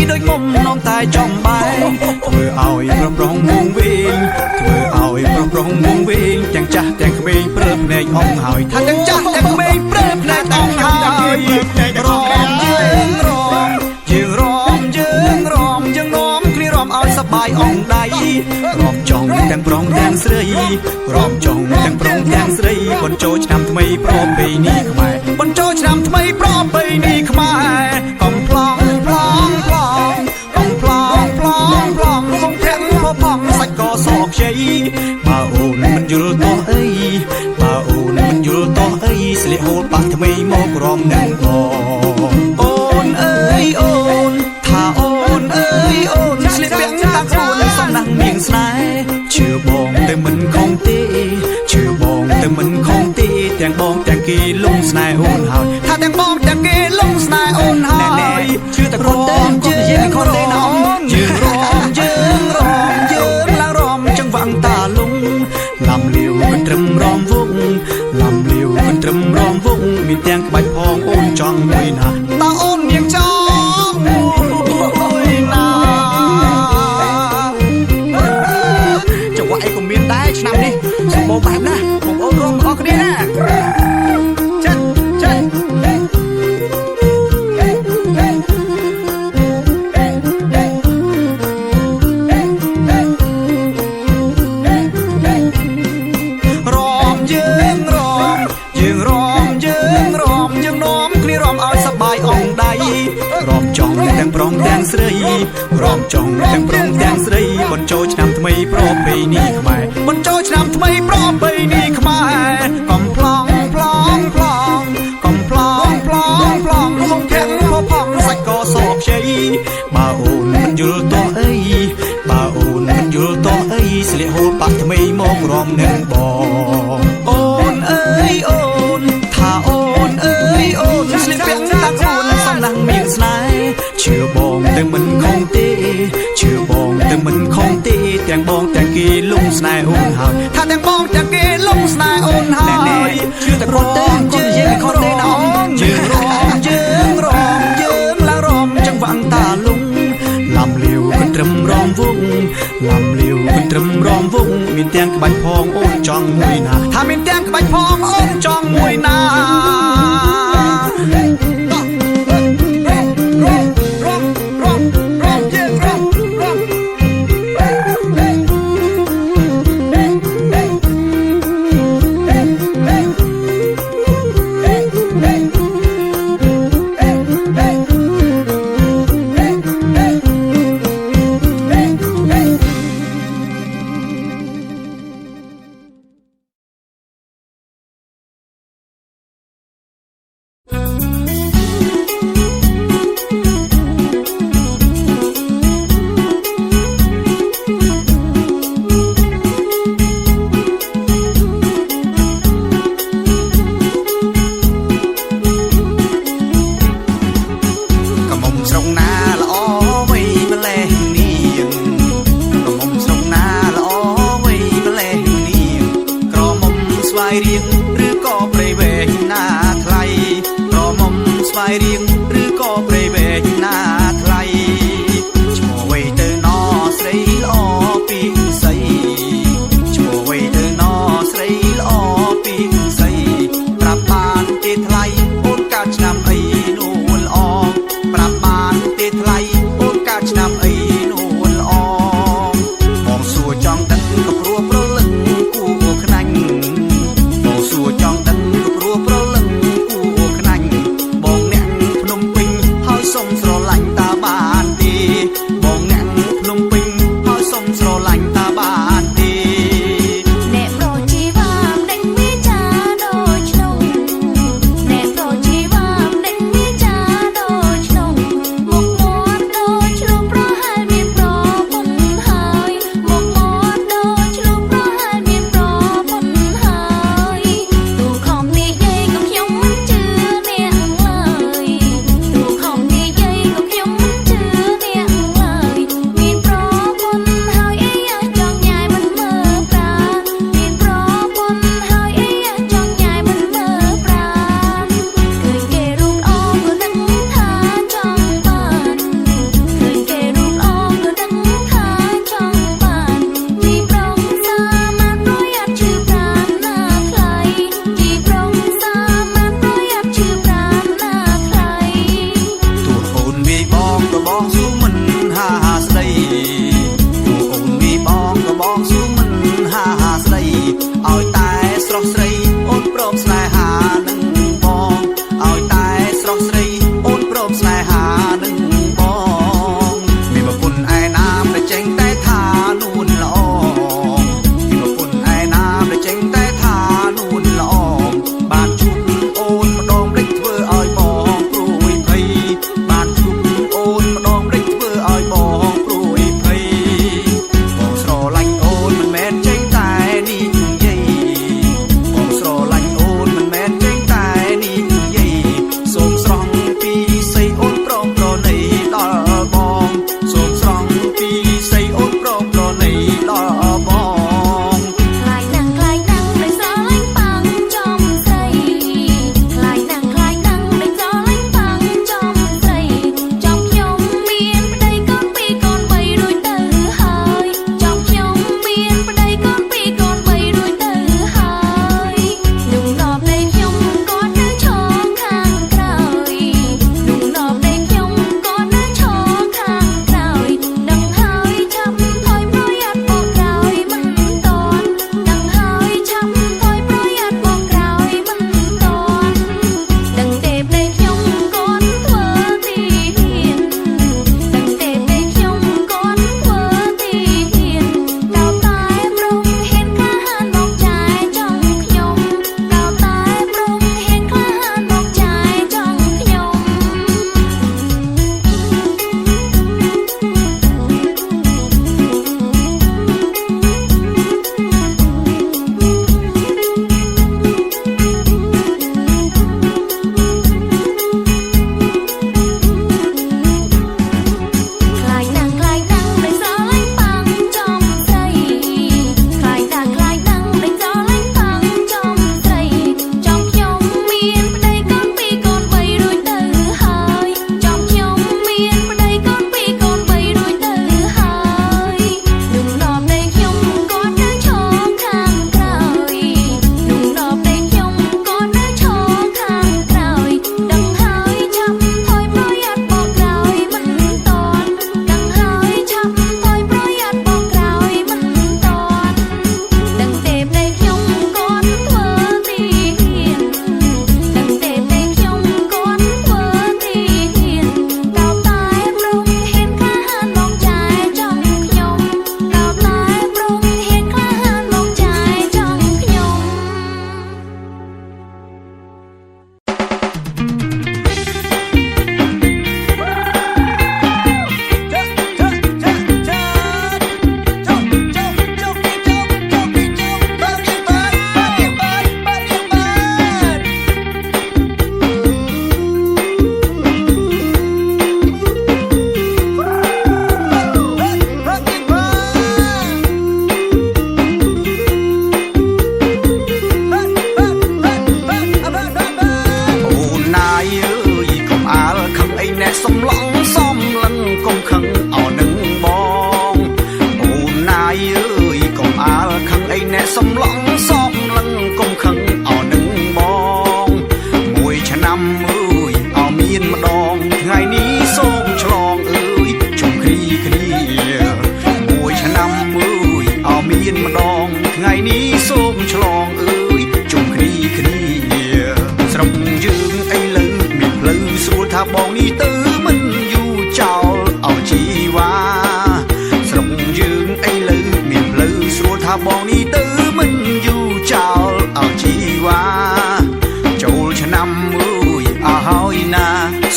ដូចមុំនងតែចំបែធ្វើឲ្យ ប្រប្រងវងវិញធ្វើឲ្យប្រប្រងវងវិញទាំងចាស់ទាំងក្មេងព្រឹបភ្នែកអងហើយថាទាំងចាស់ទាំងក្មេងព្រឹបភ្នែកអងហើយរំយើងរំយើងរំយើងរំយើងនាំគ្នារំឲ្យសប្បាយអងដៃរំចង់ទាំងប្រុងទាំងស្រីរំចង់ទាំងប្រុងទាំងស្រីបញ្ចូលឆ្នាំថ្មីប្រពៃណីខ្មែរបញ្ចូលឆ្នាំថ្មីប្រពៃណីខ្មែរកំប្លង់ប្លង់ប្លង់កំប្លង់ប្លង់ប្លង់សុំធាក់ផផងសាច់កសខ្ចីបើអូនមិនយល់តោះអីបើអូនមិនយល់តោះអីស្លៀកហូលបាក់ថ្មីមករំនឹងបងអូនអើយអូនថាអូនអើយអូនស្លៀកពាក់តាខ្លួនសំណាស់នាងស្នេហ៍ជឿបងតែមិនខំទេជឿបងតែមិនខំទេទាំងបងទាំងគេលងស្នេហ៍អូនហើយថាទាំងបងទាំងគេលងស្នេហ៍អូនហើយជឿតែខ្លួនតែគាត់និយាយមិនខំទេណាយើងរំយើងរំយើងឡើងរំចង្វាក់តាលងលំលាវមិនត្រឹមរំវងលំលាវមិនត្រឹមរំវងមានទាំងក្បាច់ផងអូនចង់មួយណាតើអូនមានចង់មួយណាចង្វាក់អីក៏មានដែរឆ្នាំនេះសម្បូរបែបណាបងអូនរួមអរគ្នាណាចាត់ចាត់រំយើងរំយើងរំយើងរំយើងនាំគ្នារំឲ្យសប្បាយអងដៃរំចង់ទាំងប្រុងទាំងស្រីរំចង់ទាំងប្រុងទាំងស្រីបញ្ចូលឆ្នាំថ្មីប្រពៃណីខ្មែរបញ្ចូលឆ្នាំថ្មីប្រពៃណីខ្មែរកំប្លង់ប្លង់ប្លង់កំប្លង់ប្លង់ប្លង់សុំធាក់ផផងសាច់កសខ្ចីបើអូនមិនយល់តោះអីបើអូនមិនយល់តោះអីស្លៀកហូលបាក់ថ្មីមករំនឹងបងអូនអើយអូនថាអូនអើយអូនស្លៀកពាក់តាខ្លួនសំណាស់មានស្នេហ៍ជឿបងតែមិនខំទេជឿបងតែមិនខំទេទាំងបងទាំងគេលងស្នេហ៍អូនហើយថាទាំងបងទាំងគេលងស្នេហ៍អូនហើយជឿតែគាត់តែគាត់និយាយមិនខំទេណាយើងរំយើងរំយើងឡើងរំចង្វាក់តាលងលំលាវមិនត្រឹមរំវងលំលាវមិនត្រឹមរំវងមានទាំងក្បាច់ផងអូនចង់មួយណាថាមានទាំងក្បាច់ផងអូនចង់មួយណា ថ្ងៃនេះសូមឆ្លងអើយជុំគ្នាស្រុកយើងឥឡូវមានផ្លូវស្រួលថាបងនេះទៅមិនយូរចោលអោជីវ៉ាស្រុកយើងឥឡូវមានផ្លូវស្រួលថាបងនេះទៅមិនយូរចោលអោជីវ៉ាចូលឆ្នាំអើយអើហើយណា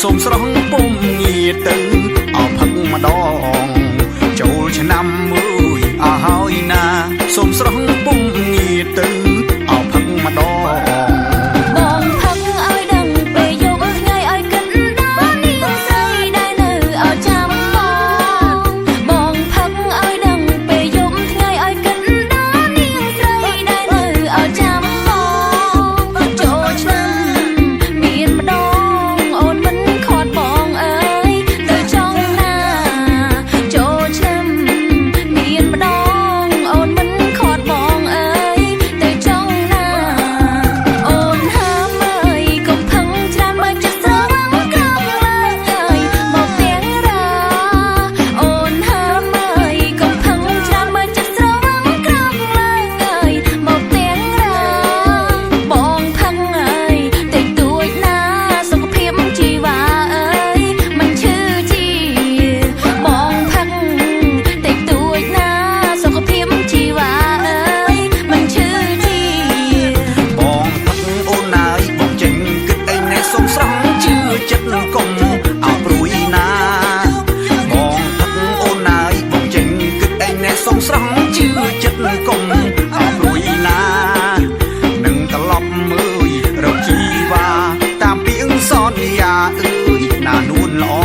សូមស្រស់ពុំងាទៅអោផឹកម្ដងចូលឆ្នាំអើយអើហើយណាសូមស្រស់ពុំងាទៅអោផឹកម្ដងបងផឹកឲ្យដឹងពេលយប់ថ្ងៃឲ្យគិតដល់នាងស្រីដែលនៅឲ្យចាំបងផឹកឲ្យដឹងពេលយប់ថ្ងៃឲ្យគិតដល់នាងស្រីដែលនៅឲ្យចាំចូលឆ្នាំមានម្ដងអូនមិនខត់បងអើយទៅចង់ណាចូលឆ្នាំមានម្ដងអូនមិនខត់បងអើយទៅចង់ណាអូនហើមអើយកុំផឹងច្រើនបើចិត្តស្រវឹងក្រោមឡើងអើយមកទាំងរាអូនហើមអើយកុំផឹងច្រើនបើចិត្តស្រវឹងក្រោមឡើងអើយមកទាំងរាបងផឹងអើយតិចតួចណាសុខភាពជីវ៉ាអើយមិនឈឺជីបងផឹងតិចតួចណាសុខភាពជីវ៉ាអើយមិនឈឺជីបងផឹកអូនណាយបងចេញគិតអីណែសុំស្រស់ជឿចិត្តកុំអោព្រួយណាបងផឹកអូនណាយបងចេញគិតអីណែសុំស្រស់ជឿចិត្តកុំអោព្រួយណានឹងត្រឡប់មើលរកជីវ៉ាតាមពីងសន្យាអើយណានួនល្អ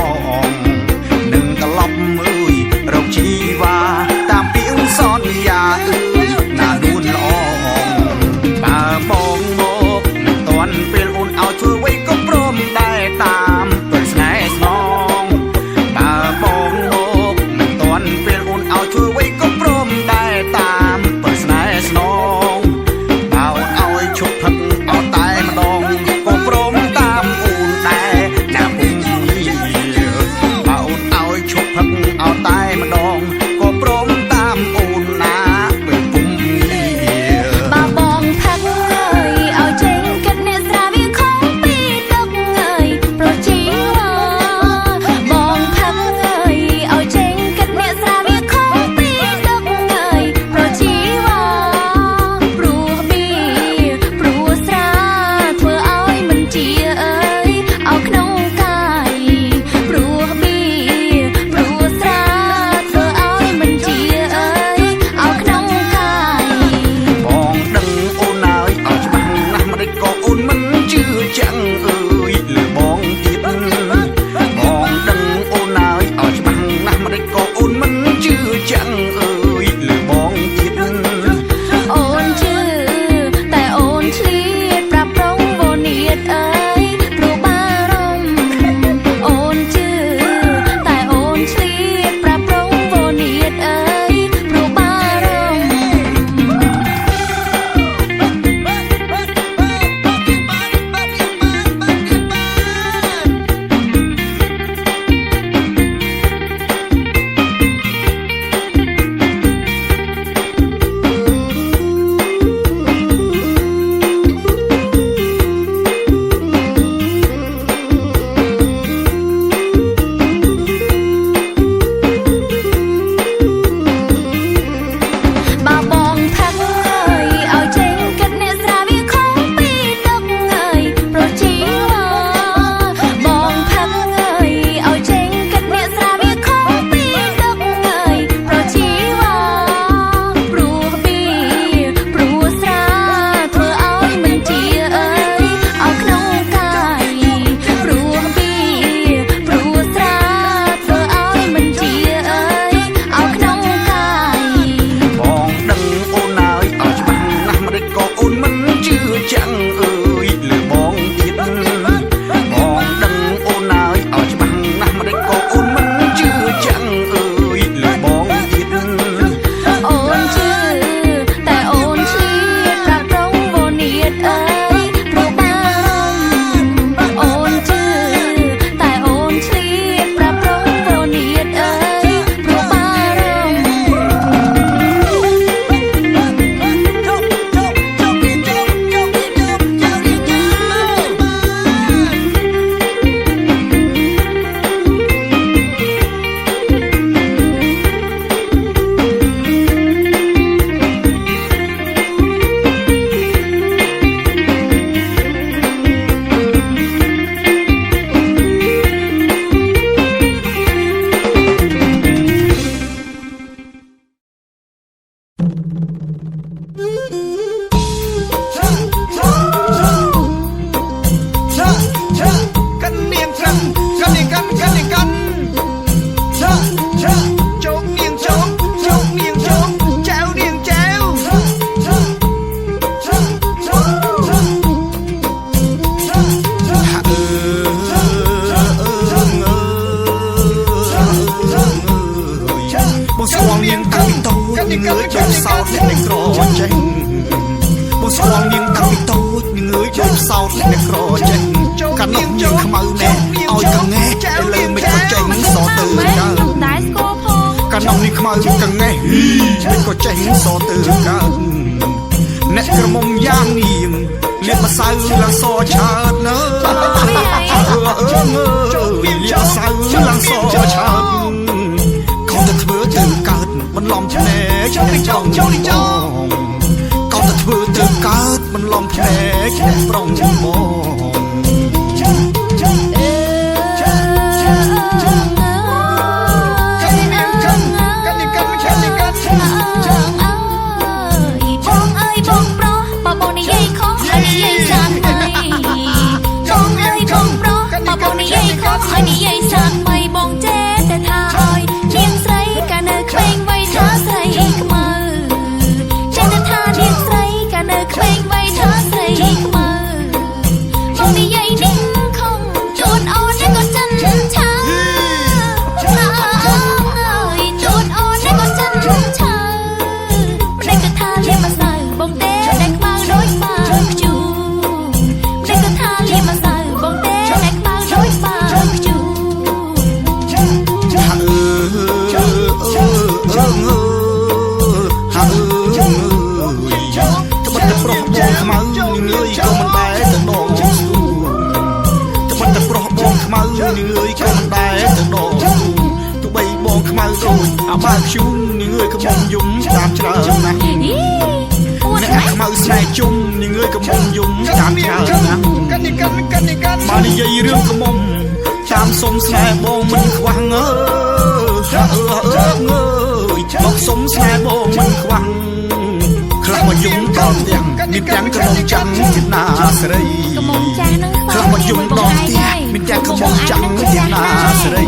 នឹងត្រឡប់មើលរកជីវ៉ាតាមពីងសន្យាអើយណានួនល្អបើបងមកមិនទាន់ពេលអូនឲ្យធ្វើអ្វីក៏ព្រមដែរតាមពេលស្នេហ៍ស្នងបើបងមកមិនទាន់ពេលអូនឲ្យធ្វើអ្វីក៏ព្រមដែរតា ញងើយដូចសោតអ្នកក្រចេញបងស្គាល់នាងតាំងពីតូចញងើយដូចសោតអ្នកក្រចេញកាលនោះនាងខ្មៅណែឲ្យកងែឥឡូវមិនក៏ចេញសទៅកើតែស្គាល់ផងកាលនោះនេះខ្មៅកងែមិនក៏ចេញសទៅកើអ្នកក្រមុំយ៉ាងនាងលៀបម្សៅឡើងសឆើតនៅលៀបម្សៅឡើងសឆើតកូនទៅធ្វើទៅកើតបន្លំភ្នែកអ្នកចង់កូនទៅធ្វើទៅកើតបន្លំភ្នែកអ្នកប្រុងមកឲ្យនិយាយសាក់បីបងចេះតែថាឲ្យនាងស្រីកាលនៅក្មេងវ័យថាស្រីខ្មៅចេះតែថានាងស្រីកាលនៅក្មេងវ័យថាស្រីខ្មៅបងនិយាយនេះខំជួនអូនក៏ចិនឆាអើយជួនអូនក៏ចិនឆាមិនដឹងថាលៀបម្សៅបងទេតែខ្មៅដូចបាខ្ជូមិនដឹងថាលៀបម្សៅបងទេតែខ្មៅដូចបាខ្មៅញងើយក៏មិនដែរទៅដងស្ទូត្បិតតែប្រុសបងខ្មៅញងើយក៏មិនដែរទៅដងស្ទូទោះបីបងខ្មៅដូចអាបើខ្ជូនញងើយក៏មុំយំតាមច្រើនណាស់អ្នកខ្មៅស្នេហ៍ជុំញងើយក៏មុំយំតាមច្រើនណាស់មកនិយាយរឿងក៏មុំតាមសុំស្នេហ៍បងមិនខ្វះងើមកសុំស្នេហ៍បងមិនខ្វះខ្លះមកយំដល់ទាំងមានទាំងកំងចាំងជាណាស្រីកំងចាស់នឹងខ្លះមកយំដល់ផ្ទះមានទាំងកំងចាំងជាណាស្រី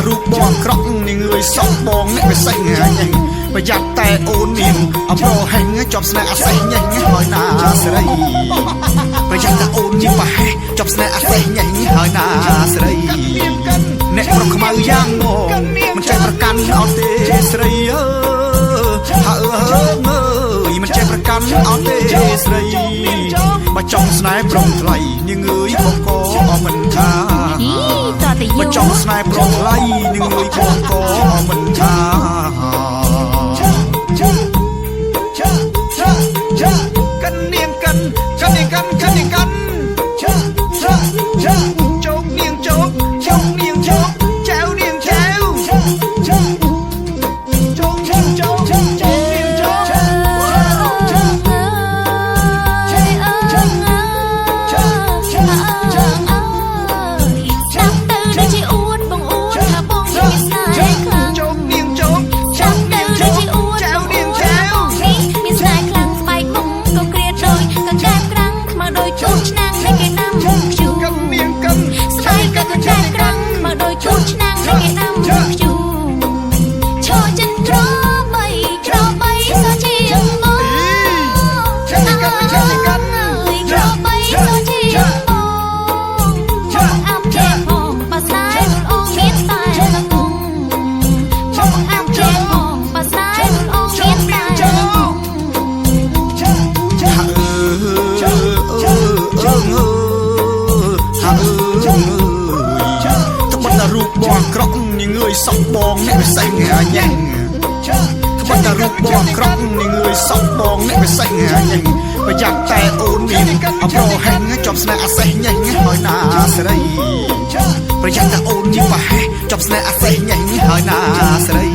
រូបបងក្រក់នាងអើយសោះបងអ្នកវាសេះញ៉ាញប្រយ័ត្នតែអូននាងអប្រហែងជាប់ស្នេហ៍អាសេះញ៉ាញហើយណាស្រីប្រយ័ត្នតែអូននាងប្រហែងជាប់ស្នេហ៍អាសេះញ៉ាញហើយណាស្រីអ្នកប្រុសខ្មៅយ៉ាងបងមិនចេះប្រកាន់អត់ទេស្រីមិនចេះប្រកាន់អត់ទេស្រីបើចង់ស្នេហ៍ប្រុងថ្លៃនាងអើយបងក៏មិនថាបើចង់ស្នេហ៍ប្រុងថ្លៃនាងអើយបងក៏មិនថាកាន់នាងកាន់ជោគនាងជោគចៅនាងចៅស្ដាប់ទៅដូចជាអួតបងអួតថាបងមានស្នេហ៍ខ្លាំង មុខបងក្រក់នាងអើយសក់បងអ្នកពិសេសញ៉ាញប្រយ័ត្នតែអូនមានអប្រហែងជាប់ស្នេហ៍អាសេះញ៉េញហើយណាស្រីប្រយ័ត្នតែអូនមានប្រហែសជាប់ស្នេហ៍អាសេះញ៉េញហើយណាស្រី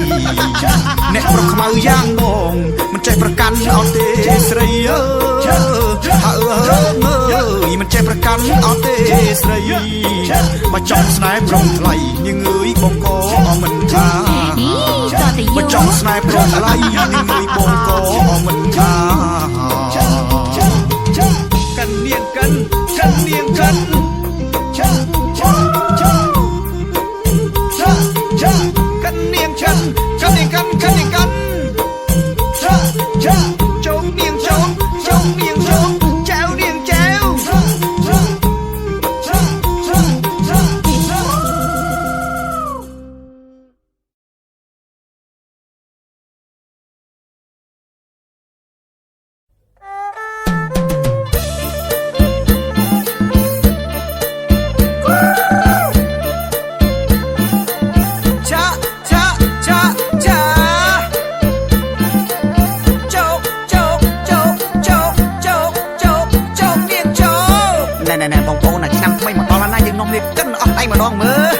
អ្នកប្រុសខ្មៅយ៉ាងបងមិនចេះប្រកាន់អត់ទេស្រីអើយមិនចេះប្រកាន់អត់ទេស្រីបើចង់ស្នេហ៍ប្រុងថ្លៃនាងអើយបងក៏មិនថាបើចង់ស្នេហ៍ប្រុងថ្លៃនាងអើយបងក៏មិនថាកាន់នាងកាន់នាងកាន់កាន់នាងកាន់នាងកាន់កាន់នាងកាន់ចោមនាងចោមនាងចោមចៅនាងចៅណែបងប្អូនឆ្នាំថ្មីមកដល់ហើយណាយើងនាំនេះកិនអស់ដៃម្ដងមើល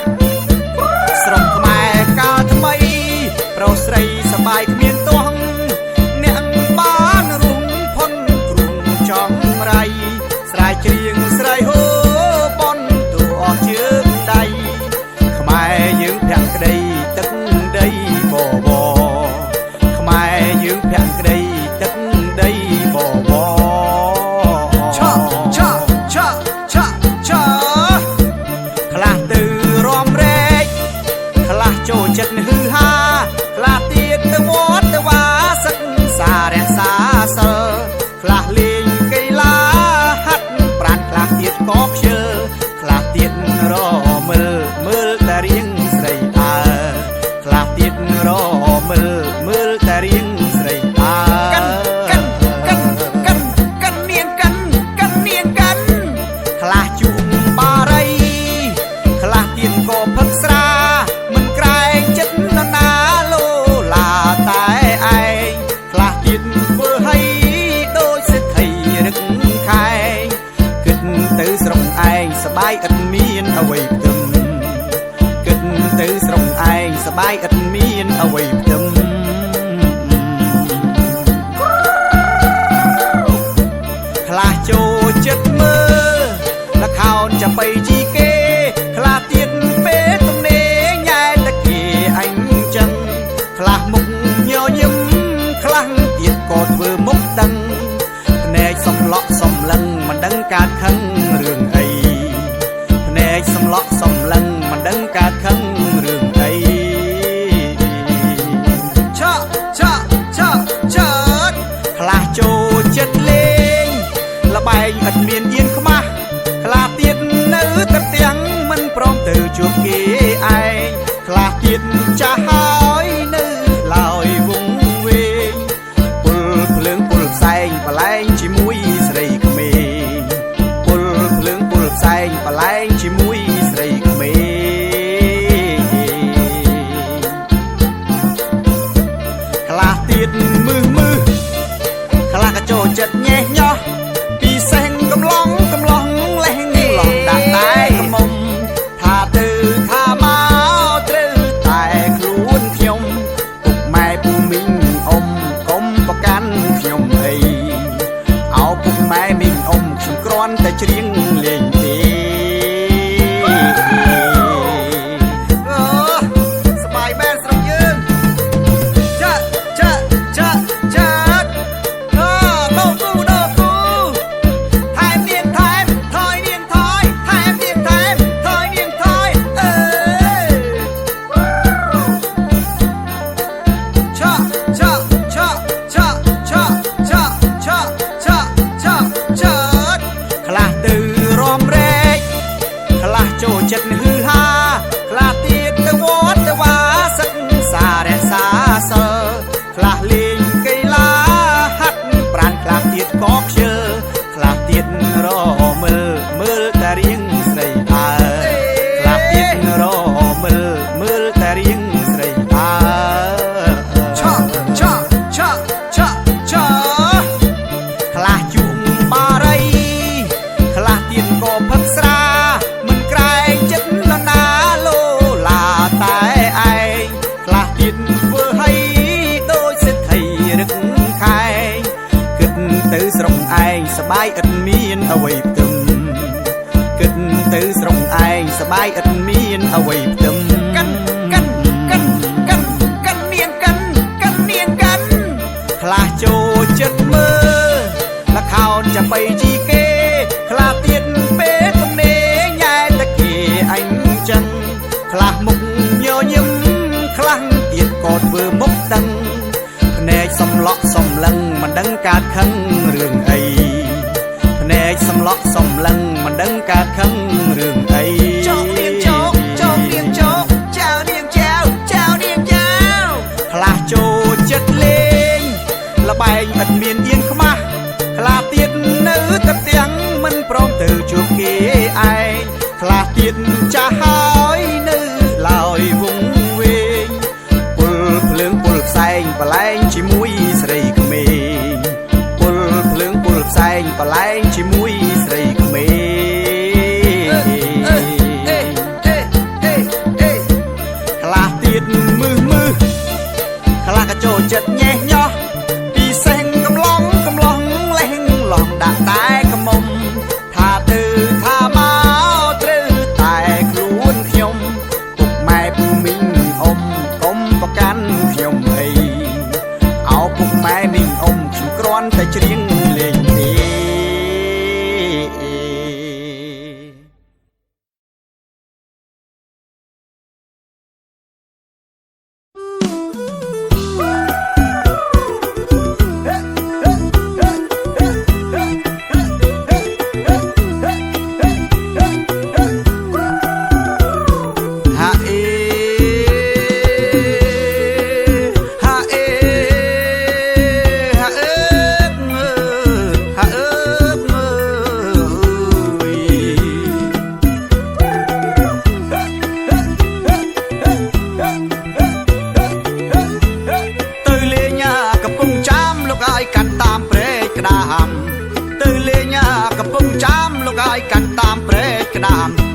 ស្រុកខ្មែរកាលថ្មីប្រុសស្រីសប្បាយគ្មានទាស់អ្នកបានរុំផុនគ្រុំចង់រៃស្រែច្រៀងស្រែហូបនទូអស់ជើងដៃខ្មែរយើងភក្តីទឹកដីបបខ្មែរយើងភក្តីទឹកដីបបចូលចិត្តហឺហាខ្លះទៀតទៅវត្តទៅវាសិក្សារក្សាសិលខ្លះលេងកីឡាហាត់ប្រាណខ្លះទៀតក៏ខ្ជិលខ្លះទៀតរមើលតែរៀងស្រីអើខ្លះទៀតរមើលតែរៀងស្រីអើកាន់នាងកាន់ខ្លះជុំបារីខ្លះទៀតក៏ផឹកស្រាសបាយឥតមានអ្វីផ្ទឹមគិតទៅស្រុកឯងសបាយឥតមានអ្វីផ្ទឹមខ្លះចូលចិត្តមើលល្ខោនចាំបីជីគេខ្លះទៀតពេលទំនេរញ៉ែតាគេអញចឹងខ្លះមុខញញឹមខ្លះទៀតក៏ធ្វើមុខដឹងភ្នែកសំឡក់សំឡឹងមិនដឹងកាត់ខឹងរឿងអីសំឡក់សំឡឹងមិនដឹងកើតខឹងរឿងអីឆក់ខ្លះចូលចិត្តលេងល្បែងឥតមានអៀនខ្មាស់ខ្លះទៀតនៅតែទាំងមិនព្រមទៅជួបគេឯងខ្លះទៀតចាស់ហើយនៅឡើយវងវែងពុលភ្លើងពុលផ្សែងបលែងជាមួយស្រីក្មេងពុលភ្លើងពុលផ្សែងបលែងជាមួយស្រីក្មេងខ្លះទៀតមើលខ្លះក៏ចូលចិត្តញ៉េះញោះពីសេងកំឡុងលេងឡោះដាក់តែក្មុំថាទៅថាមកត្រូវតែខ្លួនខ្ញុំពុកម៉ែពូមីងអ៊ំកុំប្រកាន់ខ្ញុំអីអោពុកម៉ែមីងអ៊ំខ្ញុំគ្រាន់តែច្រៀងលេងទេខ្លះទៅ សបាយឥតមានអ្វីផ្ទឹមគិតទៅស្រុកឯងសបាយឥតមានអ្វីផ្ទឹមកាន់នាងកាន់ខ្លះចូលចិត្តមើលល្ខោនចាំបីជីគេខ្លះទៀតពេលទំនេរញ៉ែតគេអញចឹងខ្លះមុខញញឹមខ្លះទៀតក៏ធ្វើមុខដឹងភ្នែកសំឡក់សំឡឹងមិនដឹងកើតខឹងរឿងអីភ្នែកសំឡក់សំឡឹងមិនដឹងកើតខឹងរឿងអីចោកនាងចោកចៅនាងចៅខ្លះចូលចិត្តលេងល្បែងឥតមានអៀនខ្មាស់ខ្លះទៀតនៅតែផ្ទាំងមិនព្រមទៅជួបគេឯងខ្លះទៀតចាស់ហើយនៅឡើយវងវែងពលភ្លើងពលផ្សែងបលែងជាមួយស្រីក្មេងពលភ្លើងពលផ្សែងបលែងជាមួយស្រីក្មេងខ្លះទៀតមើលខ្លះក៏ចូលចិត្តញ៉េះញោះពីសេងកំឡងលេងឡងដាក់តែកមុំថាទៅថាមកត្រូវតែខ្លួនខ្ញុំពុកម៉ែពូមីងអ៊ំកុំប្រកាន់ខ្ញុំអីអោពុកម៉ែមីងអ៊ំខ្ញុំគ្រាន់តែច្រៀងលេងទេ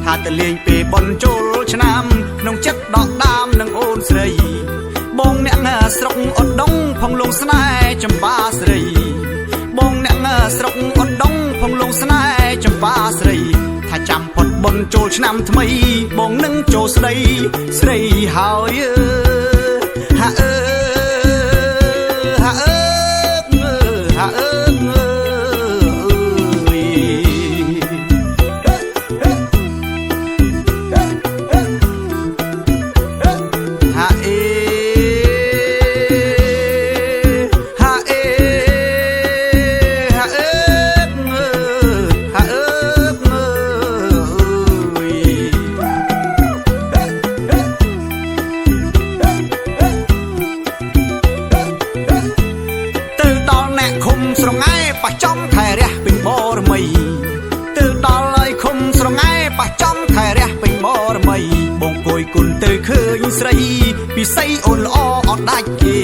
ថាទៅលេងពេលបនចូលឆ្នាំក្នុងចិត្តដកដាមនឹងអូនស្រីបងអ្នកស្រុកអត់ដងផងលងស្នេហ៍ចម្បាស្រីបងអ្នកស្រុកអត់ដងផងលងស្នេហ៍ចម្បាស្រីថាចាំពត់បនចូលឆ្នាំថ្មីបងនឹងចូលស្ដីស្រីហើយហាអើហាអើហាអើបងគួយគុណទៅឃើញស្រីពិសីអូនល្អអត់ដាច់គេ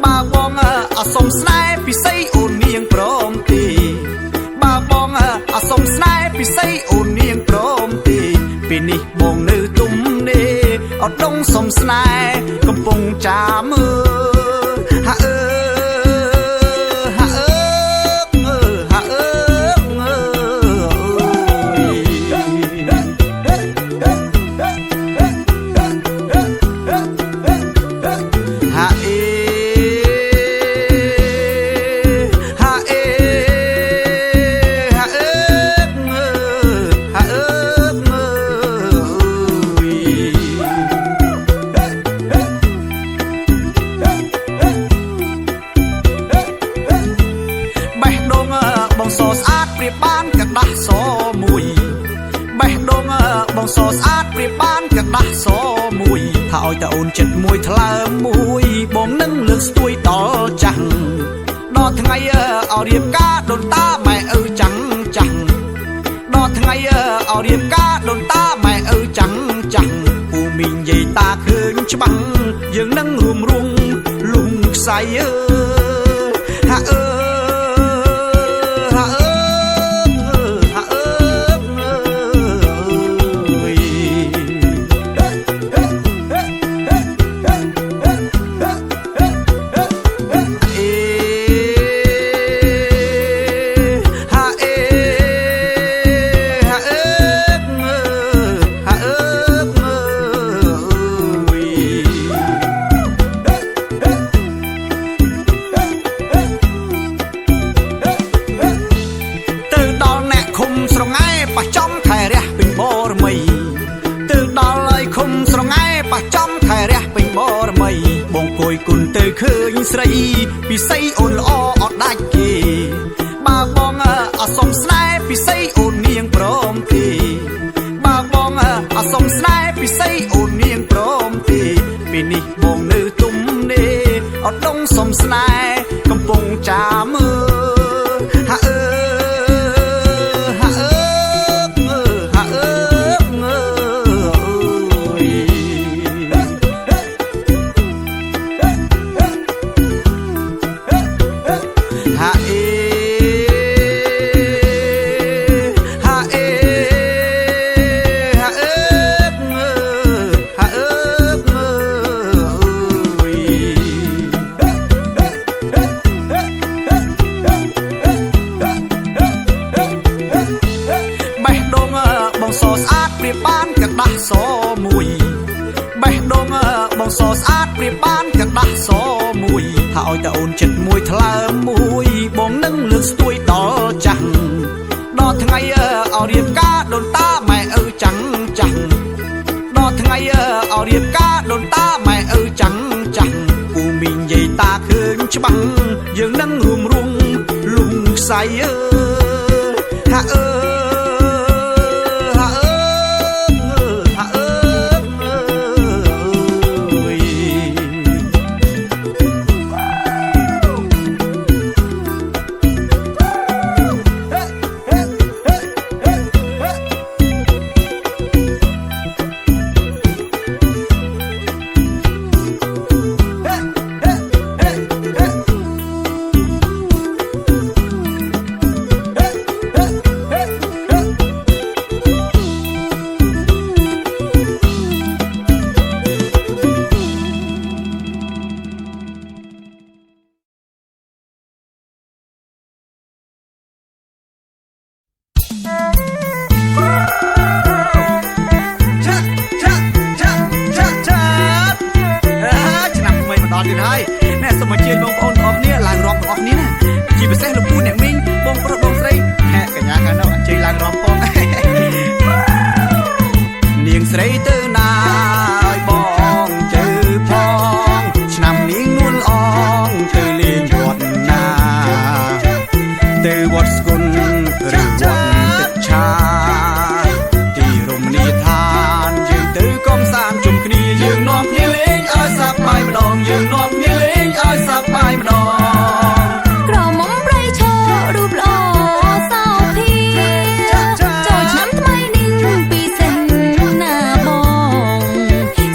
បើបងអសុំស្នេហ៍ពិសីអូននាងព្រមទេបើបងអសុំស្នេហ៍ពិសីអូននាងព្រមទេពេលនេះបងនៅទុំនេអត់ដងសុំស្នេហ៍កំពុងចាំមើលហាអើបងសស្អាតប្រៀបបានកដាស់សមួយថាឲ្យតែអូនចិត្តមួយថ្លើមមួយបងនឹងលើកស្ទួយដល់ចាស់ដល់ថ្ងៃឲ្យរៀបការដូនតាម៉ែឪចាំងដល់ថ្ងៃឲ្យរៀបការដូនតាម៉ែឪចាំងពូមីងយាយតាឃើញច្បាស់យើងនឹងរួមរងលំខ្សែហាអើហ ញស្រីពិសីអូនល្អអត់ដាច់គេបើបងអសុំស្នេហ៍ពិសីអូននាងព្រមទេបើបងអសុំស្នេហ៍ពិសីអូននាងព្រមទេពេលនេះបងនៅទុំនេអត់ដងសុំស្នេហ៍កំពុងចាំមើលហាអើហាអើហាអើហាអេបងសស្អាតព្រៀបបានកដាស់សមួយបេះដូងបងសស្អាតព្រៀបបានកដាស់សមួយថាឲ្យតែអូនចិត្តមួយថ្លើមមួយបងនឹងលើកស្ទួយដល់ចាស់ដល់ថ្ងៃឲ្យរៀបការដូនតាម៉ែឪចាំងចាំងដល់ថ្ងៃឲ្យរៀបការដូនតាម៉ែឪចាំងចាំងពូមីងយាយតាឃើញច្បាស់យើងនឹងរួមរងលំខ្សែហាអើទៀតហើយអ្នកសូមអញ្ជើញបងប្អូនទាំងអស់គ្នាឡើងរាប់ទាំងអស់គ្នាណាជាពិសេសលោកពូអ្នកមីងបងប្រុសបងស្រីហេកញ្ញាខាងនោះអញ្ជើញឡើងរាប់ផងនាងស្រីទៅណាឲ្យបងជើផងឆ្នាំនាងនួនអងទៅលេងវត្តណាទៅវត្តស្គុនឬវត្តទឹកឆាទីរមណីយដ្ឋានយើងទៅកំសាន្តជុំគ្នាយើងនាំគ្នាលេងឲ្យសប្បាយម្ដងយើងនាំគ្នាលេងឲ្យសប្បាយម្ដងក្រមុំប្រៃឈររូបល្អសោភាចូលឆ្នាំថ្មីនេះពិសេសណាបង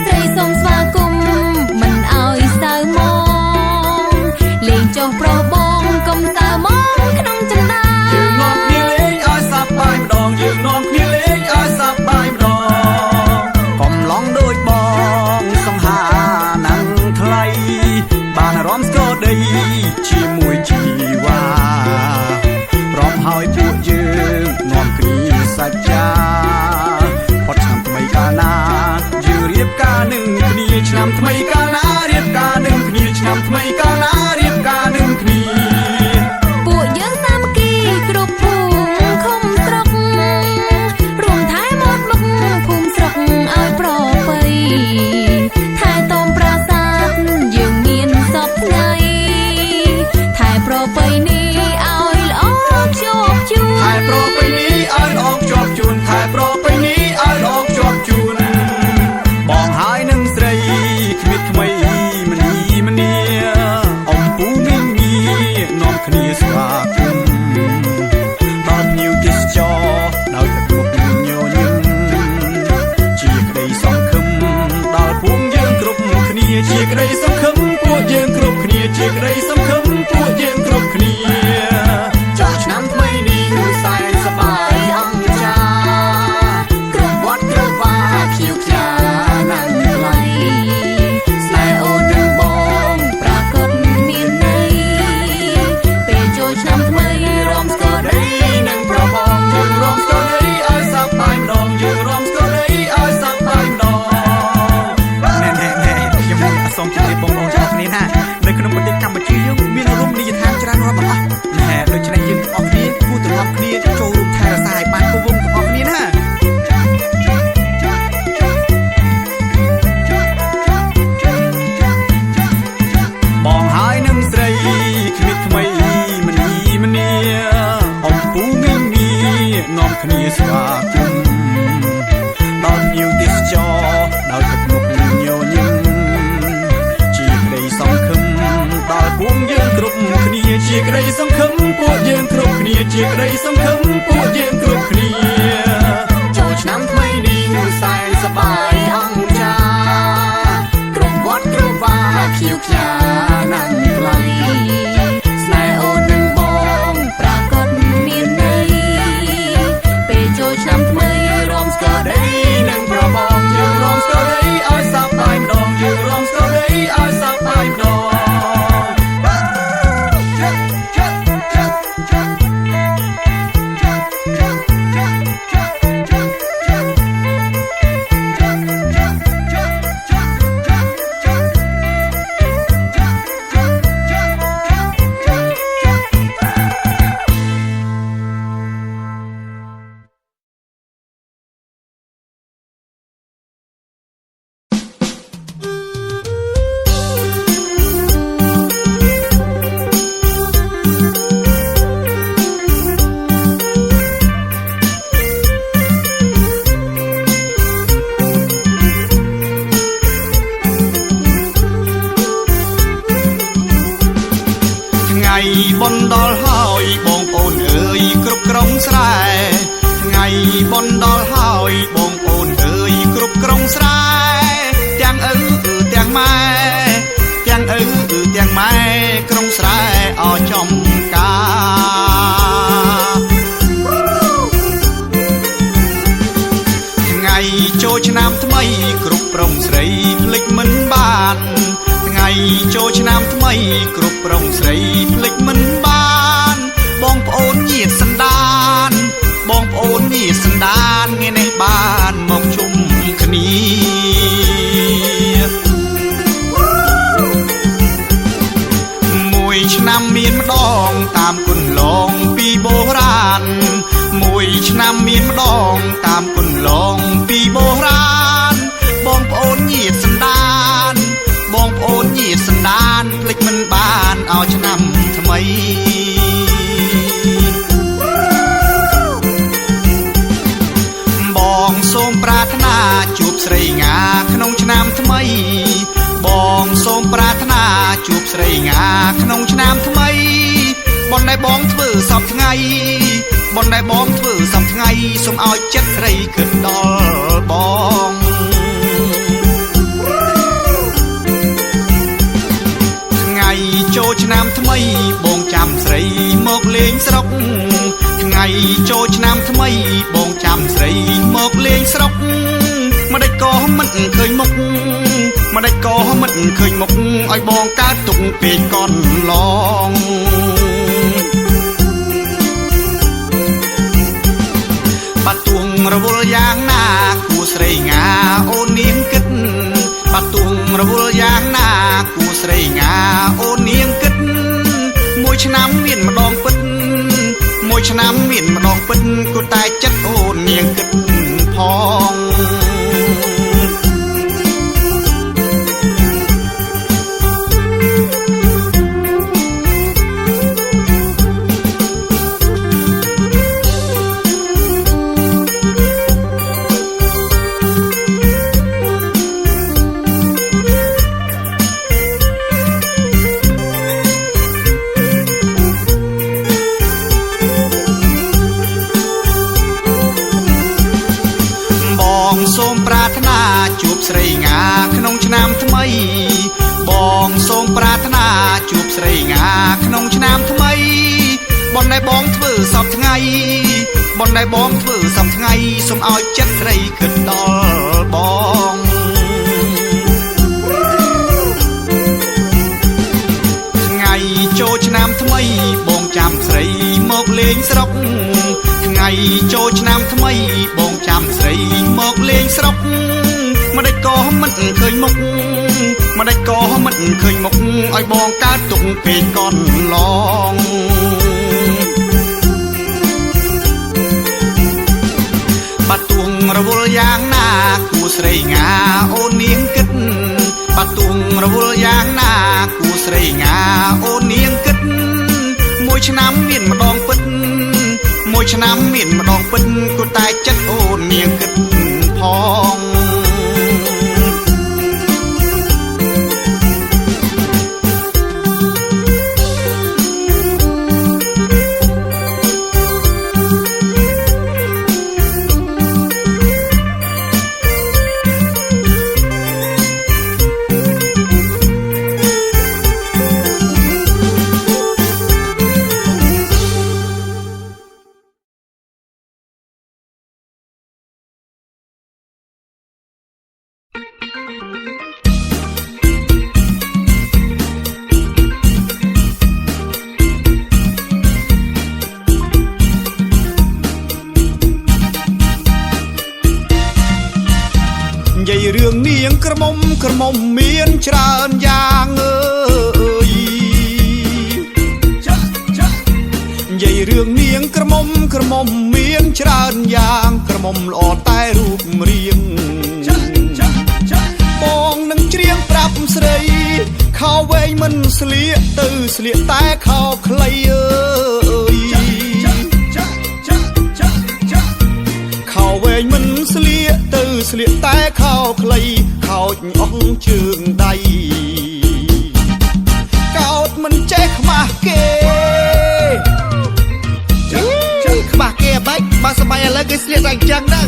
ស្រីសូមស្វាគមន៍មិនឲ្យសៅមកលេងចុះប្រុសបងកុំសៅមកក្នុងចិន្តាយើងនាំគ្នាលេងឲ្យសប្បាយម្ដងយើងនាំគ្នាលេងឲ្យសប្បាយម្ដងកំឡងដូចបងសង្ហាណាំងថ្លៃបានអារម្មណ៍ស្គរដីជាមួយជីវ៉ាព្រមហើយពួកយើងនាំគ្នាសច្ចាផុតឆ្នាំថ្មីកាលណាយើងរៀបការនឹងគ្នាឆ្នាំថ្មីកាលណារៀបការនឹងគ្នាឆ្នាំថ្មីកាលណារៀបការនឹងគ្នាពួកយើងសាមគ្គីគ្រប់ភូមិឃុំស្រុករួមថែមាត់មុខភូមិស្រុកឲ្យប្រពៃថែទាំប្រាសាទយើងមានសពថ្ងៃថែប្រពៃនេះឲ្យល្អខ្ជាប់ជួនថែប្រពៃនេះឲ្យល្អខ្ជាប់ជួនថែប្រពៃនេះឲ្យល្អខ្ជាប់ជួនបងហើយនឹងស្រីគ្មានថ្មីមនីមនីអំពូមីងមីនាំគ្នាស្វាគមន៍ដល់ញៀវទេសចរដោយតែគ្រប់ញញជាក្តីសង្ឃឹមដល់ពួកយើងគ្រប់គ្នាជាក្តីសង្ឃឹមពួកយើងគ្រប់គ្នាជាក្តីសង្ឃឹមពួកយើងគ្រប់គ្នាចូលឆ្នាំថ្មីនេះសែនសប្បាយអង្គចាគ្រប់វត្តគ្រប់វាខៀវខ្យាណាស់ថ្លៃស្នេហ៍អូននឹងបងប្រាកដមានន័យពេលចូលឆ្នាំថ្មីរំស្គាល់ដីនឹងប្របងយើងរំស្គាល់ដីឲ្យសប្បាយម្ដងយើងរំស្គាល់ដីឲ្យសប្បាយម្ដងណែខ្ញុំសូមជម្រាបបងប្អូនទាំងអស់គ្នាណានៅក្នុងប្រទេសកម្ពុជាយើង ជាក្តីសង្ឃឹមពួកយើងគ្រប់គ្នាជាក្តីសង្ឃឹមពួកយើងគ្រប់គ្នាចូលឆ្នាំថ្មីនេះសែនសប្បាយអង្គចាគ្រប់វត្តគ្រប់វាខៀវខ្យាណាស់ថ្លៃស្នេហ៍អូននឹងបងប្រាកដមានន័យពេលចូលឆ្នាំថ្មីរំស្គាល់ដីនឹងប្របងយើងរំស្គាល់ដីឲ្យសប្បាយម្ដងយើងរំស្គាល់ដីឲ្យសប្បាយម្ដងបុណ្យដល់ហើយបងប្អូនអើយគ្រប់ក្រុងស្រែថ្ងៃបុណ្យដល់ហើយបងប្អូនអើយគ្រប់ក្រុងស្រែទាំងឪទាំងម៉ែទាំងឪទាំងម៉ែក្រុងស្រែអចំការថ្ងៃចូលឆ្នាំថ្មីគ្រប់ប្រុងស្រីភ្លេចមិនបានថ្ងៃចូលឆ្នាំថ្មីគ្រប់ប្រុងស្រីភ្លេចមិនបានបងប្អូនញាតិសន្តានបងប្អូនញាតិសន្តានថ្ងៃនេះបានមកជុំគ្នាមួយឆ្នាំមានម្ដងតាមគុណឡងពីបុរាណមួយឆ្នាំមានម្ដងតាមគុណឡងពីបុរាណបងប្អូនញាតិសន្តានបងប្អូនញាតិសន្តានភ្លេចមិនបានឲ្យឆ្នាំថ្មីបងសូមប្រាថ្នាជួបស្រីងាក្នុងឆ្នាំថ្មីបងសូមប្រាថ្នាជួបស្រីងាក្នុងឆ្នាំថ្មីបុណ្យដែលបងធ្វើសពថ្ងៃបុណ្យដែលបងធ្វើសពថ្ងៃសូមឲ្យចិត្តស្រីគិតដល់បងចូលឆ្នាំថ្មីបងចាំស្រីមកលេងស្រុកថ្ងៃចូលឆ្នាំថ្មីបងចាំស្រីមកលេងស្រុកម្ដេចក៏មិនឃើញមុខម្ដេចក៏មិនឃើញមុខឲ្យបងកើតទុកពេកកន់ឡងបាត់ទួងរវល់យ៉ាងណាគួស្រីងាអូននាងគិតបាត់ទួងរវល់យ៉ាងណាគួស្រីងាអូននាងគិតមួយឆ្នាំមានម្ដងពិតមួយឆ្នាំមានម្ដងពិតគួរតែចិត្តអូននាងគិតផងសូមប្រាថ្នាជួបស្រីងាក្នុងឆ្នាំថ្មីបងសូមប្រាថ្នាជួបស្រីងាក្នុងឆ្នាំថ្មីបុណ្យដែលបងធ្វើសពថ្ងៃបុណ្យដែលបងធ្វើសពថ្ងៃសូមឲ្យចិត្តស្រីគិតដល់បងថ្ងៃចូលឆ្នាំថ្មីបងចាំស្រីមកលេងស្រុកថ្ងៃចូលឆ្នាំថ្មីបងចាំស្រីមកលេងស្រុកម្ដេចក៏មិនឃើញមុខម្ដេចក៏មិនឃើញមុខឲ្យបងកើតទុកពេកកន់ឡងបាត់ទួងរវល់យ៉ាងណាគួស្រីងាអូននាងគិតបាត់ទួងរវល់យ៉ាងណាគួស្រីងាអូននាងគិតមួយឆ្នាំមានម្ដងពិតមួយឆ្នាំមានម្ដងពិតគួរតែចិត្តអូននាងគិតផង មុំមានច្រើនយ៉ាងអើយនិយាយរឿងនាងក្រមុំមានច្រើនយ៉ាងក្រមុំល្អតែរូបរាងបងនឹងច្រៀងប្រាប់ស្រីខោវែងមិនស្លៀកទៅស្លៀកតែខោខ្លីអើយខោវែងមិនស្លៀកទៅស្លៀកតែខោខ្លីខោចអស់ជើងដៃកោតមិនចេះខ្មាស់គេខ្មាស់គេបាច់បើសម័យឥឡូវគេស្លៀកតែអញ្ចឹងហ្នឹង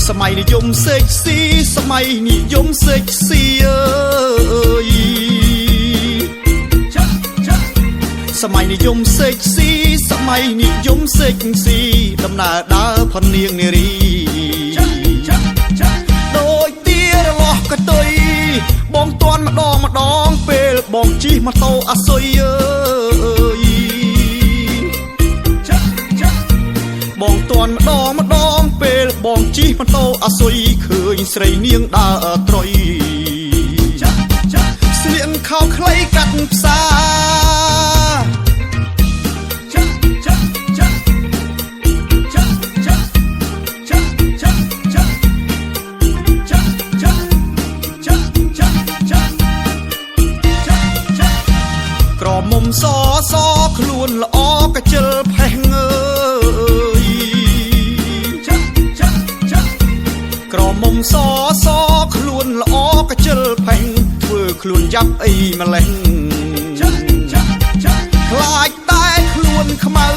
សម័យនិយមសេកស៊ីសម័យនិយមសេកស៊ីអើយសម័យនិយមសេកស៊ីសម័យនិយមសេកស៊ីដំណើរដើរផននាងនារីដូចទារលាស់កតុយបងតាន់ម្ដងពេលបងជិះម៉ូតូអាសុយអើយបងតាន់ម្ដងពេលបងជិះម៉ូតូអាសុយឃើញស្រីនាងដើរត្រុយស្លៀកខោខ្លីកាត់ផ្សារក្រមុំសខ្លួនល្អកជិលផេះអើយក្រមុំសខ្លួនល្អកជិលផេះធ្វើខ្លួនយ៉ាប់អីម្លេះខ្លាចតែខ្លួនខ្មៅ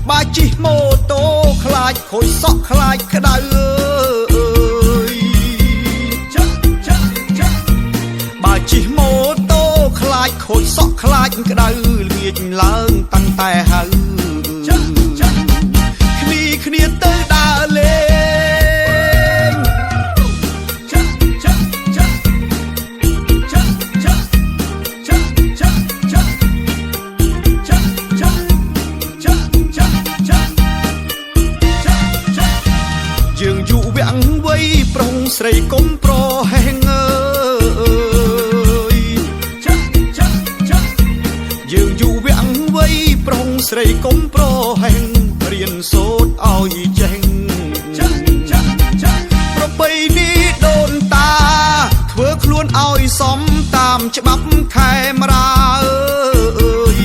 បើជិះម៉ូតូខ្លាចខូចសក់ខ្លាចក្តៅអើយបើជិះម៉ូតូខ្លាចខូចសក់ខ្លាចក្តៅល្ងាចឡើងតាំងតែហៅគ្នាទៅដើរលេងយើងយុវៈវ័យប្រុងស្រីកុំប្រហែងអើយយើងយុវៈវ័យប្រុងស្រីកុំប្រហែងរៀនសូត្រឲ្យចេះប្រពៃណីដូនតាធ្វើខ្លួនឲ្យសមតាមច្បាប់ខេមរាអើយ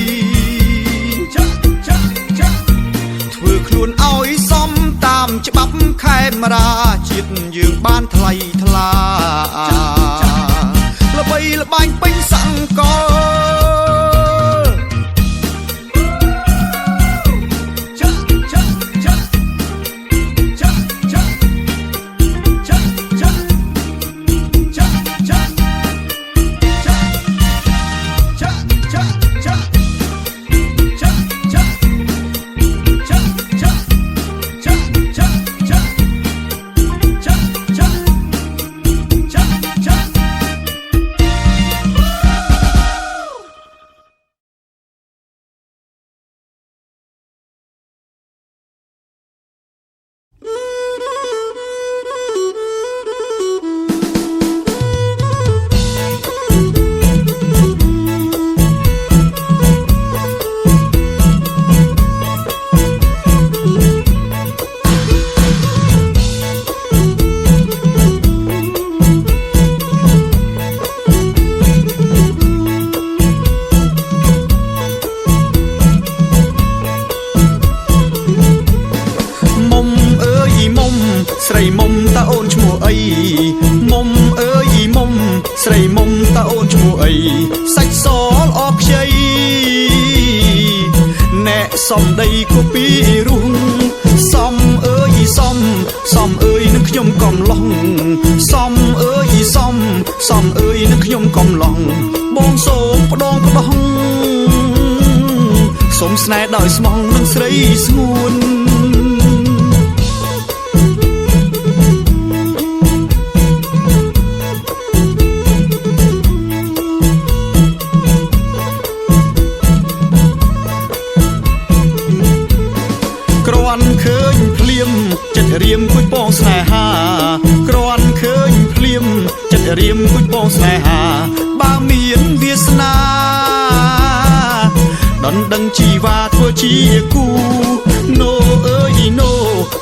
ធ្វើខ្លួនឲ្យសមតាមច្បាប់ខេមរាជាតិយើងបានថ្លៃថ្លាល្បីល្បាញពេញសង្គមស្រីមុំតើអូនឈ្មោះអីមុំអើយមុំស្រីមុំតើអូនឈ្មោះអីសាច់សល្អខ្ចីណែសំដីគូពីរុងសំអើយសំអើយនឹងខ្ញុំកំឡុងសំអើយសំអើយនឹងខ្ញុំកំឡុងបងសូមផ្ដងសូមស្នេហ៍ដោយស្មងនឹងស្រីស្ងួន រៀមគួយបងស្នេហាគ្រាន់ឃើញភ្លៀមចិត្តរៀមគួយបងស្នេហាបើមានវាសនាដណ្ដឹងជីវ៉ាធ្វើជាគូណូអើយណូ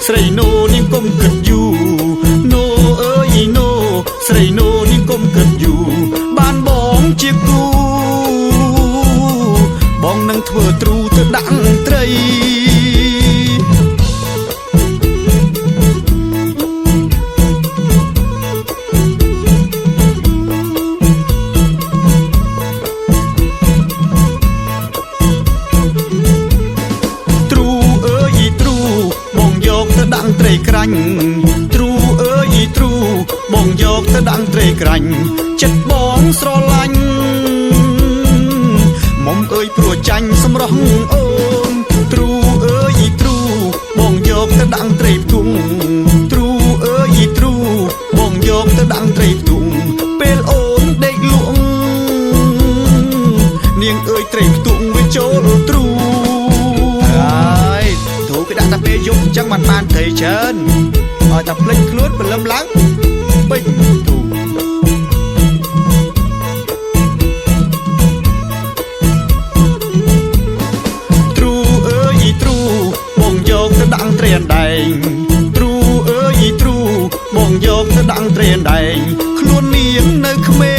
ស្រីណូនាងកុំគិតយូរណូអើយណូស្រីណូនាងកុំគិតយូរបានបងជាគូបងនឹងធ្វើទ្រូទៅដាក់ត្រីត្រីក្រាញ់ទ្រូអើយទ្រូបងយកទៅដាក់ត្រីក្រាញ់ចិត្តបងស្រឡាញ់មុំអើយព្រោះចាញ់សម្រស់អូនទ្រូអើយទ្រូបងយកទៅដាក់ត្រីផ្ទុំទ្រូអើយទ្រូបងយកទៅដាក់ត្រីផ្ទុំពេលអូនដេកលក់នាងអើយត្រីផ្ទុំវាចូលទ្រូគេដាក់តែពេលយប់អញ្ចឹងបានត្រីច្រើនឲ្យតែភ្លេចខ្លួនព្រលឹមឡើងពេញទូទ្រូអើយទ្រូបងយកទៅដាក់ត្រីអណ្ដែងទ្រូអើយទ្រូបងយកទៅដាក់ត្រីអណ្ដែងខ្លួននាងនៅក្មេ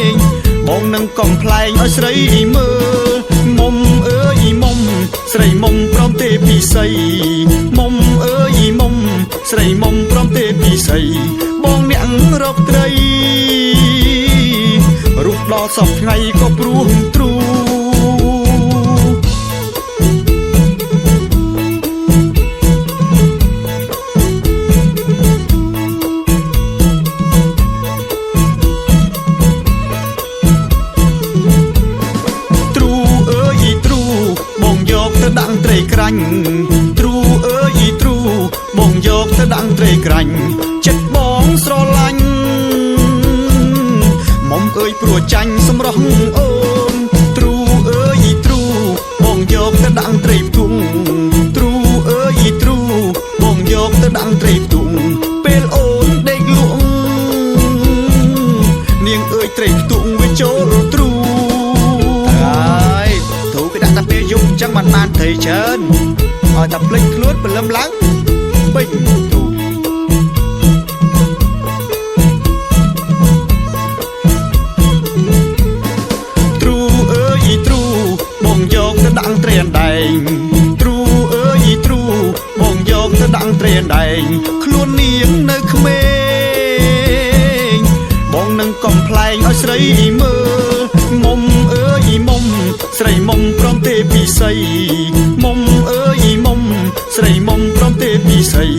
ងបងនឹងកំប្លែងឲ្យស្រីមើលមុំអើយមុំស្រីមុំព្រមទេពីស័យមុំអើយមុំស្រីមុំព្រមទេពីស័យបងអ្នករកត្រីរូបដល់សពថ្ងៃក៏ព្រោះទ្រូដាក់ត្រីក្រាញ់ទ្រូអើយទ្រូបងយកទៅដាក់ត្រីក្រាញ់ចិត្តបងស្រឡាញ់មុំអើយព្រោះចាញ់សម្រស់អូនទ្រូអើយទ្រូបងយកទៅដាក់ត្រីផ្ទុំទ្រូអើយទ្រូបងយកទៅដាក់ត្រីផ្ទុំពេលអូនដេកលក់នាងអើយត្រីផ្ទុំវាចូលទ្រូយប់អញ្ចឹងបានត្រីច្រើនឲ្យតែភ្លេចខ្លួនព្រលឹមឡើងពេញទូទ្រូអើយទ្រូបងយកទៅដាក់ត្រីអណ្ដែងទ្រូអើយទ្រូបងយកទៅដាក់ត្រីអណ្ដែងខ្លួននាងនៅក្មេងបងនឹងកំប្លែងឲ្យស្រីមើលមុំអើយមុំស្រីមុំព្រមទេពីស័យមុំអើយមុំស្រីមុំព្រមទេពីស័យ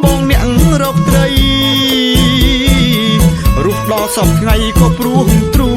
បងអ្នករកត្រីរូបដល់សពថ្ងៃក៏ព្រោះទ្រូ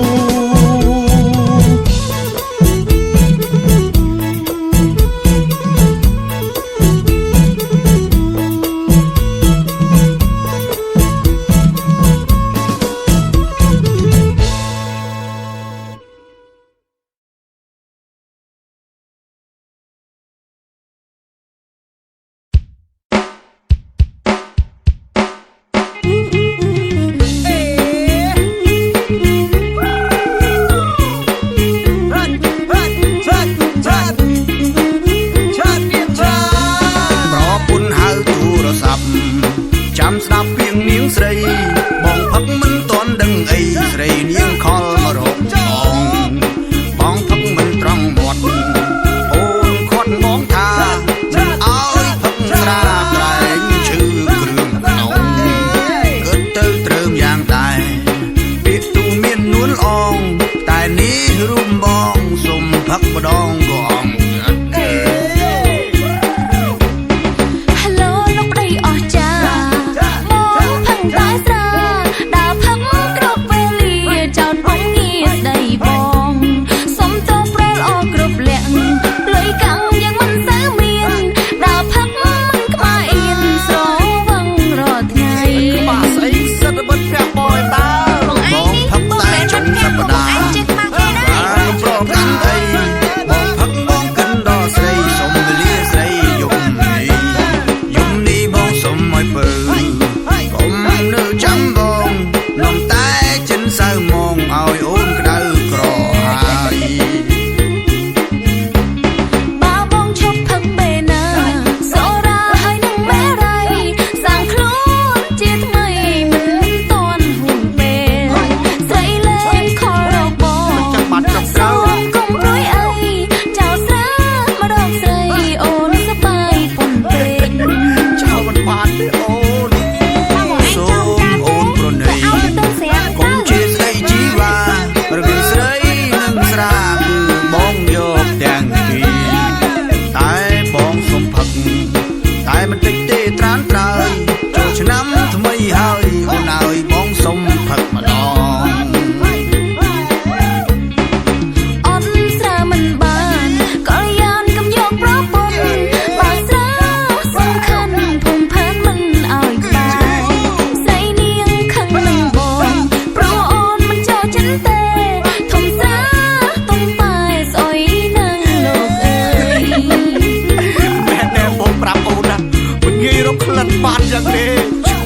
lần bàn chẳng thế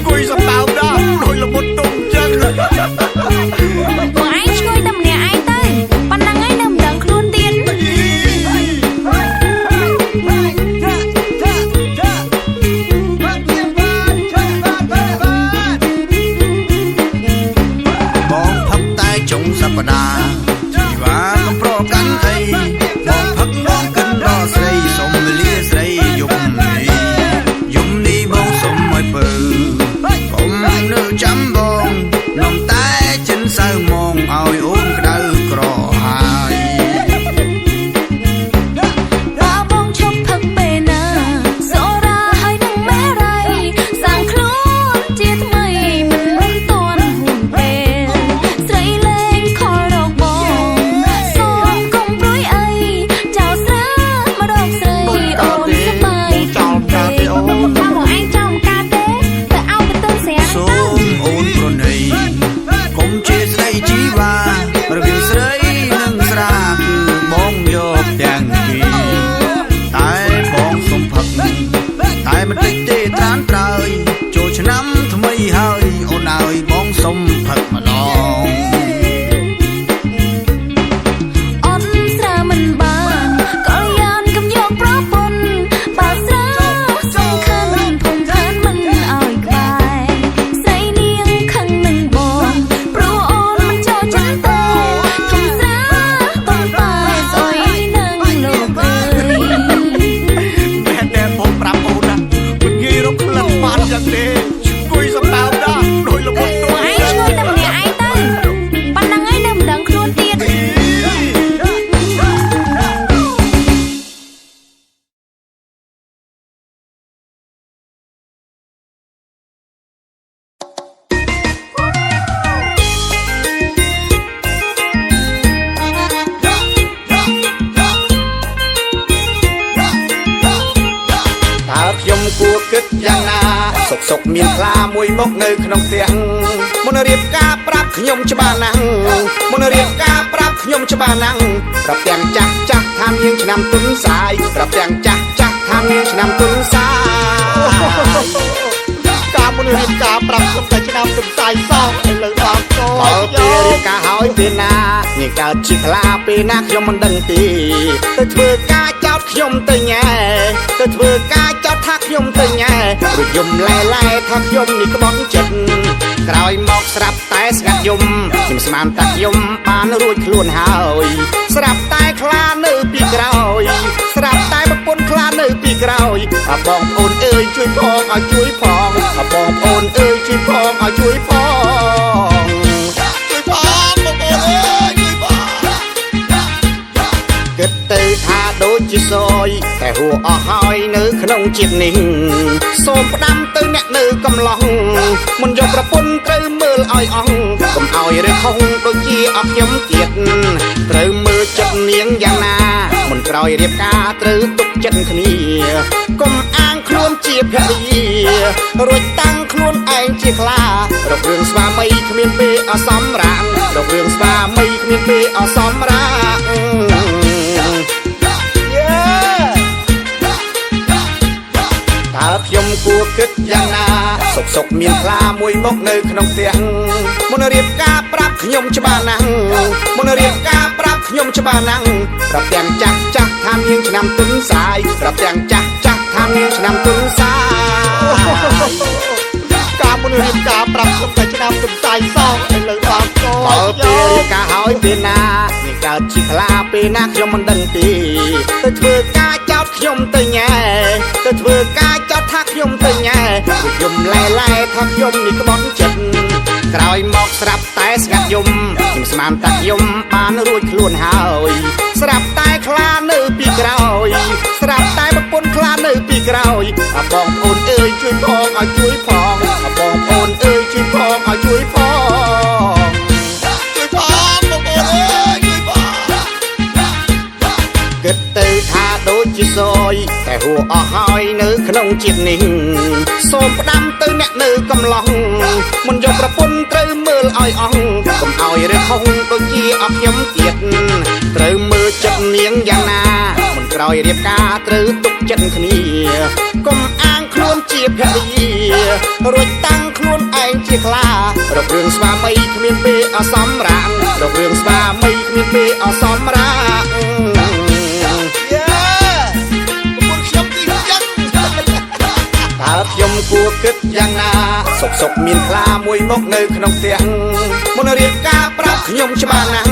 Cùi dập đào đá Đôi là một tùng chân Bọn anh chui tầm nè ai tới Bạn đang ấy nằm đằng luôn tiên Bóng thấp tay trông sắp đà Chỉ và không pro cắn ấy Bóng thấp bóng cân đo xây Sống lia xây dùng đi Dùng đi bóng sống môi bự Cũng nữ chấm bóng Nông tay chân sao mong Ôi ôm cái đau cỏ hài Ba bông chốc thật bề nà Rõ ra hai đừng mé ray Sang khốn chiếc mây Mình toàn hùn bền Xây lên khỏi đọc bóng Xong công rối ấy Chào sáng mà đọc xây Ôm sức bay trong bề Ba bọn anh trong ca tế Tự ao cái tên xé Sống ôn con này Cũng chia xây chí và Rồi vì sấy nâng ra Cứ bóng dọc chẳng kỳ Tại bóng sống Phật Tại mình tích tê trán trời Chỗ chân nắm thầm mây hơi Ôn ơi bóng sống Phật mà lòng Ôn ra mình bàn Có yên cầm dọc rõ bồn Bà ra sông khăn Thùng khăn mình ỏi bài Xây niêng khăn mình bồn Pro ôn mình cho chân tê Thùng ra tông bài Rồi nâng lộp ơi Mẹ đẹp bóng rạp ôn à Mình ghi rốc lần bàn chẳng thế Cùi dập đào đá Đôi là một tùng Ai chui tầm nè ai tới Bạn đang ấy nằm đằng luôn tiên Thảខ្ញុំគួរគិតយ៉ាងណាសុកសុកមានខ្លាមួយមកនៅក្នុងផ្ទះមុនរៀបការប្រាប់ខ្ញុំច្បាស់ណាស់មុនរៀបការប្រាប់ខ្ញុំច្បាស់ណាស់ប្រាប់ទាំងចាស់ចាស់ថានាងឆ្នាំទុនសាយប្រាប់ទាំងចាស់ចាស់ថានាងឆ្នាំទុនសាយការមុនរៀបការប្រាប់ខ្ញុំតែឆ្នាំទុនសាយសោះឥឡូវបានកោពេលរៀបការហើយពេលណានាងកើតជាខ្លាពេលណាខ្ញុំមិនដឹងទេទៅធ្វើការចោតខ្ញុំទៅញ៉ែទៅធ្វើការចោតថាខ្ញុំទៅញ៉ែរួចយំឡែថាខ្ញុំនេះក្បត់ចិត្តក្រោយមកស្រាប់តែស្ងាត់យំខ្ញុំស្មានថាខ្ញុំបានរួចខ្លួនហើយស្រាប់តែខ្លានៅពីក្រោយស្រាប់តែប្រពន្ធខ្លានៅពីក្រោយបងប្អូនអើយជួយផងឲ្យជួយផងបងប្អូនអើយជួយផងឲ្យជួយផងជួយផងបងប្អូនអើយជួយផងគិតទៅថាដូចជាសយតែហួអស់ហើយនៅក្នុងជាតិនេះសូមផ្ដាំទៅអ្នកនៅកំឡុងមិនយកប្រពន្ធត្រូវមើលឲ្យអស់កុំឲ្យរើខុសដូចជាអស់ខ្ញុំទៀតត្រូវមើលចិត្តនាងយ៉ាងណាមិនក្រោយរៀបការត្រូវទុកចិត្តគ្នាកុំអាងខ្លួនជាភរិយារួចតាំងខ្លួនឯងជាខ្លារករឿងស្វាមីគ្មានពេលអសម្រាករករឿងស្វាមីគ្មានពេលអសម្រាកតើខ្ញុំគួរគិតយ៉ាងណាសុកសុកមានខ្លាមួយមកនៅក្នុងផ្ទះមុនរៀបការប្រាប់ខ្ញុំច្បាស់ណាស់មុនរៀបការប្រាប់ខ្ញុំច្បាស់ណាស់ប្រាប់ទាំងចាស់ចាស់ថានាងឆ្នាំទុនសាយប្រាប់ទាំងចាស់ចាស់ថានាងឆ្នាំទុនសាយការមុនរៀបការប្រាប់ខ្ញុំតែឆ្នាំទុនសាយសោះឥឡូវបានកោពេលរៀបការហើយពេលណានាងកើតជាខ្លាពេលណាខ្ញុំមិនដឹងទេទៅធ្វើការចោតខ្ញុំទៅញ៉ែទៅធ្វើការចោតថាខ្ញុំទៅញ៉ែខ្ញុំឡែថាខ្ញុំនេះក្បត់ចិត្តក្រោយមកស្រាប់តែស្ងាត់យំខ្ញុំស្មានថាខ្ញុំបានរួចខ្លួនហើយស្រាប់តែខ្លានៅពីក្រោយស្រាប់តែប្រពន្ធខ្លានៅពីក្រោយបងប្អូនអើយជួយផងឲ្យជួយផងបងប្អូនអើយជួយផងឲ្យជួយផងជួយផងបងប្អូនអើយជួយផងគិតទៅថាដូចជាសយតែហួអស់ហើយនៅក្នុងជាតិនេះសូមផ្ដាំទៅអ្នកនៅកំឡុងមិនយកប្រពន្ធត្រូវមើលឲ្យអស់កុំឲ្យរើខុសដូចជាអស់ខ្ញុំទៀតត្រូវមើលចិត្តនាងយ៉ាងណាមិនក្រោយរៀបការត្រូវទុកចិត្តគ្នា កុំអាងខ្លួនជាភរិយារួចតាំងខ្លួនឯងជាខ្លារករឿងស្វាមីគ្មានពេលអសមរាងរករឿងស្វាមីគ្មានពេលអសមរាងតើខ្ញុំគួរគិតយ៉ាងណាសុកមានខ្លាមួយមកនៅក្នុងផ្ទះមុនរៀបការប្រាប់ខ្ញុំច្បាស់ណាស់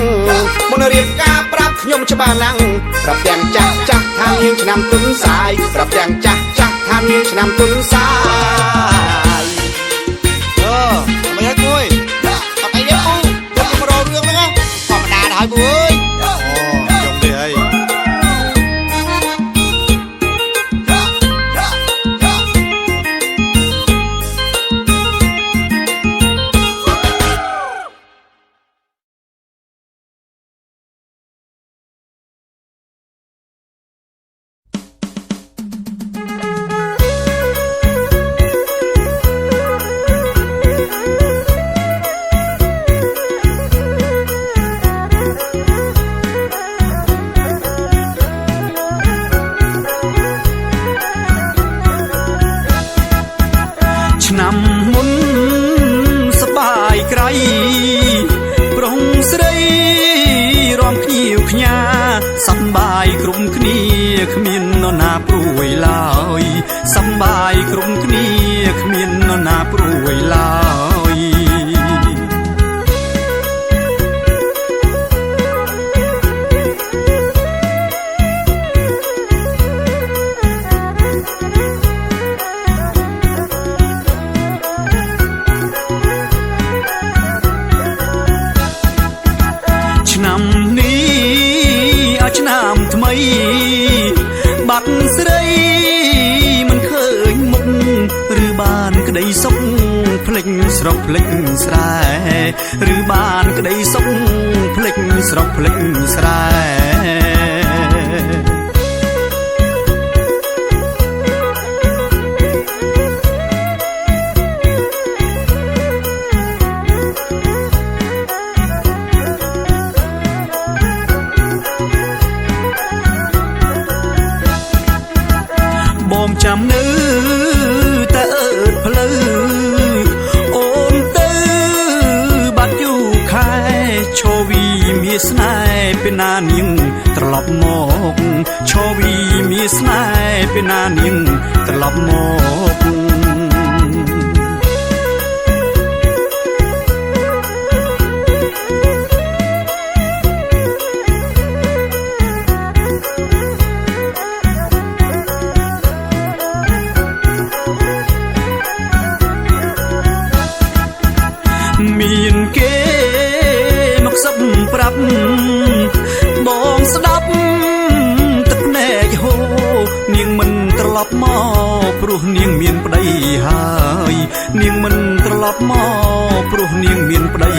មុនរៀបការប្រាប់ខ្ញុំច្បាស់ណាស់ប្រាប់ទាំងចាស់ថានាងឆ្នាំទុនសាយប្រាប់ទាំងចាស់ថានាងឆ្នាំទុនសាយមិនឲ្យគួយអត់អីទេពូខ្ញុំមករករឿងហ្នឹងធម្មតាដល់ហើយពូអើយអូខ្ញុំទេហើយឆ្នាំមុនសបាយក្រៃប្រុងស្រីរំភ្ញៀវខ្ញាសប្បាយក្រុមគ្នាគ្មាននរណាព្រួយឡើយសប្បាយក្រុមគ្នាគ្មាននរណាព្រួយឡើយឆ្នាំនេះឆ្នាំថ្មីបាត់ស្រីមិនឃើញមុខឬបានក្តីសុខភ្លេចស្រុកភ្លេចស្រែឬបានក្តីសុខភ្លេចស្រុកភ្លេចស្រែបងចាំនៅតែអើតផ្លូវអូនទៅបាត់យូរខែឈរវីមានស្នេហ៍ពេលណានាងត្រឡប់មកឈរវីមានស្នេហ៍ពេលណានាងត្រឡប់មកមានគេមកសឹបប្រាប់បងស្ដាប់ទឹកភ្នែកហូរនាងមិនត្រឡប់មកព្រោះនាងមានប្តីហើយនាងមិនត្រឡប់មកព្រោះនាងមានប្តី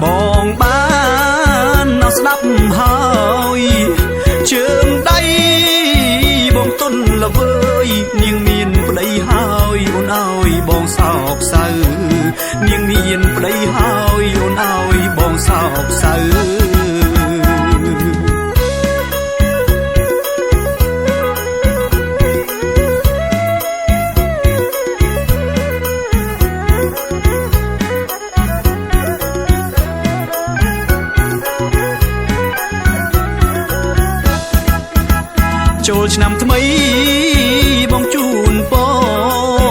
បងបាននៅស្ដាប់ហើយជើងដៃបងទុនល្វើយនាងមានប្តីហើយអូនអើយបងសោកសៅនាងមានប្តីហើយអូនអើយបងសោកសៅចូលឆ្នាំថ្មីបងជូនព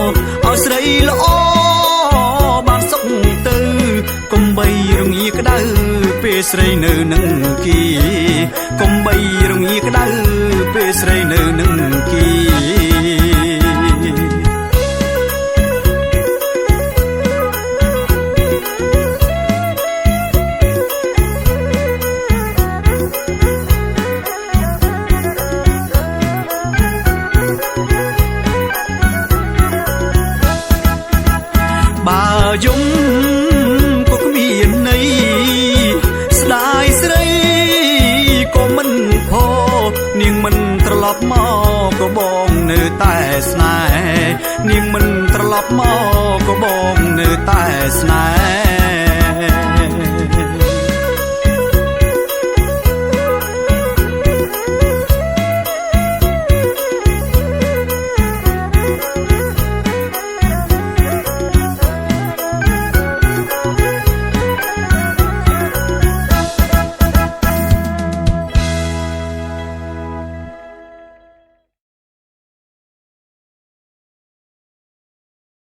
រឲ្យស្រីល្អបានសុខទៅកុំបីរងាក្តៅពេលស្រីនៅនឹងគេកុំបីរងាក្តៅពេលស្រីនៅនឹងគេយំក៏គ្មានន័យស្ដាយស្រីក៏មិនផ ប់មកក៏បងនៅតែស្នេហ៍នាងមិនត្រឡប់មកក៏បងនៅតែស្នេហ៍